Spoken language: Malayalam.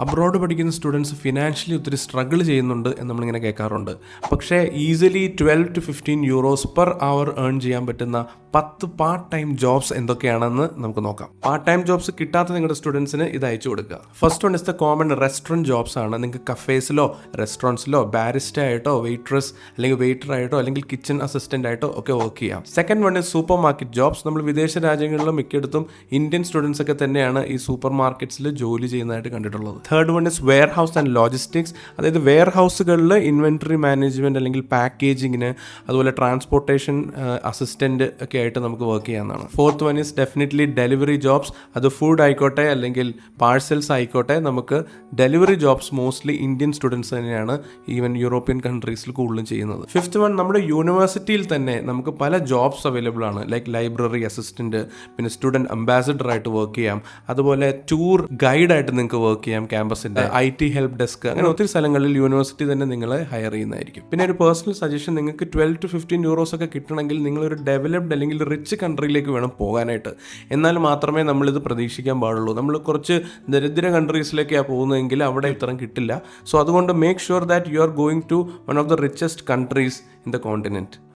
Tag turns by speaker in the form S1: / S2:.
S1: അബ്രോഡ് പഠിക്കുന്ന സ്റ്റുഡൻസ് ഫിനാൻഷ്യലി ഒത്തിരി സ്ട്രഗിൾ ചെയ്യുന്നുണ്ട് എന്ന് നമ്മളിങ്ങനെ കേൾക്കാറുണ്ട്. പക്ഷേ easily 12 to 15 euros per hour earn ചെയ്യാൻ പറ്റുന്ന 10 പാർട്ട് ടൈം ജോബ്സ് എന്തൊക്കെയാണെന്ന് നമുക്ക് നോക്കാം. പാർട്ട് ടൈം ജോബ്സ് കിട്ടാത്ത നിങ്ങളുടെ സ്റ്റുഡൻസിന് ഇത് അയച്ചു കൊടുക്കുക. First one is the common restaurant jobs ആണ്. നിങ്ങൾക്ക് കഫേസിലോ റെസ്റ്റോറൻറ്റ്സിലോ ബാരിസ്റ്റ ആയിട്ടോ വെയിട്രസ് അല്ലെങ്കിൽ വെയിറ്റർ ആയിട്ടോ അല്ലെങ്കിൽ കിച്ചൺ അസിസ്റ്റൻ്റ് ആയിട്ടോ ഒക്കെ വർക്ക് ചെയ്യാം. Second one is super market jobs. നമ്മൾ വിദേശ രാജ്യങ്ങളിലും മിക്കയിടത്തും ഇന്ത്യൻ സ്റ്റുഡൻസ് ഒക്കെ തന്നെയാണ് ഈ സൂപ്പർ മാർക്കറ്റ്സിൽ ജോലി ചെയ്യുന്നതായിട്ട് കണ്ടിട്ടുള്ളത്. Third one is where house and logistics. അതായത് വെയർ ഹൗസുകളിൽ ഇൻവെൻറ്ററി മാനേജ്മെൻറ്റ് അല്ലെങ്കിൽ പാക്കേജിങ്ങിന് അതുപോലെ ട്രാൻസ്പോർട്ടേഷൻ അസിസ്റ്റൻ്റ് ഒക്കെ ആയിട്ട് നമുക്ക് വർക്ക് ചെയ്യാവുന്നതാണ്. Fourth one is definitely delivery jobs. അത് ഫുഡ് ആയിക്കോട്ടെ അല്ലെങ്കിൽ പാഴ്സൽസ് ആയിക്കോട്ടെ, നമുക്ക് delivery jobs mostly Indian students തന്നെയാണ് ഈവൻ യൂറോപ്യൻ കൺട്രീസിൽ കൂടുതലും ചെയ്യുന്നത്. ഫിഫ്ത്ത് വൺ, നമ്മുടെ യൂണിവേഴ്സിറ്റിയിൽ തന്നെ നമുക്ക് പല ജോബ്സ് അവൈലബിൾ ആണ്. ലൈക്ക് ലൈബ്രറി അസിസ്റ്റൻറ്റ്, പിന്നെ സ്റ്റുഡൻറ്റ് അംബാസിഡർ ആയിട്ട് വർക്ക് ചെയ്യാം, അതുപോലെ ടൂർ ഗൈഡായിട്ട് നിങ്ങൾക്ക് വർക്ക് ചെയ്യാം, ക്യാമ്പസിൻ്റെ IT ഹെൽപ്പ് ഡെസ്ക്, അങ്ങനെ ഒത്തിരി സ്ഥലങ്ങളിൽ യൂണിവേഴ്സിറ്റി തന്നെ നിങ്ങളെ ഹയർ ചെയ്യുന്നതായിരിക്കും. പിന്നെ ഒരു പേഴ്സണൽ സജഷൻ, നിങ്ങൾക്ക് 12 to 15 യൂറോസ് ഒക്കെ കിട്ടണമെങ്കിൽ നിങ്ങളൊരു ഡെവലപ്ഡ് അല്ലെങ്കിൽ റിച്ച് കൺട്രിയിലേക്ക് വേണം പോകാനായിട്ട്. എന്നാൽ മാത്രമേ നമ്മളിത് പ്രതീക്ഷിക്കാൻ പാടുള്ളൂ. നമ്മൾ കുറച്ച് ദരിദ്ര കൺട്രീസിലേക്കാണ് പോകുന്നതെങ്കിൽ അവിടെ ഇത്രയും കിട്ടില്ല. സോ അതുകൊണ്ട് make sure that you are going to one of the richest countries in the continent.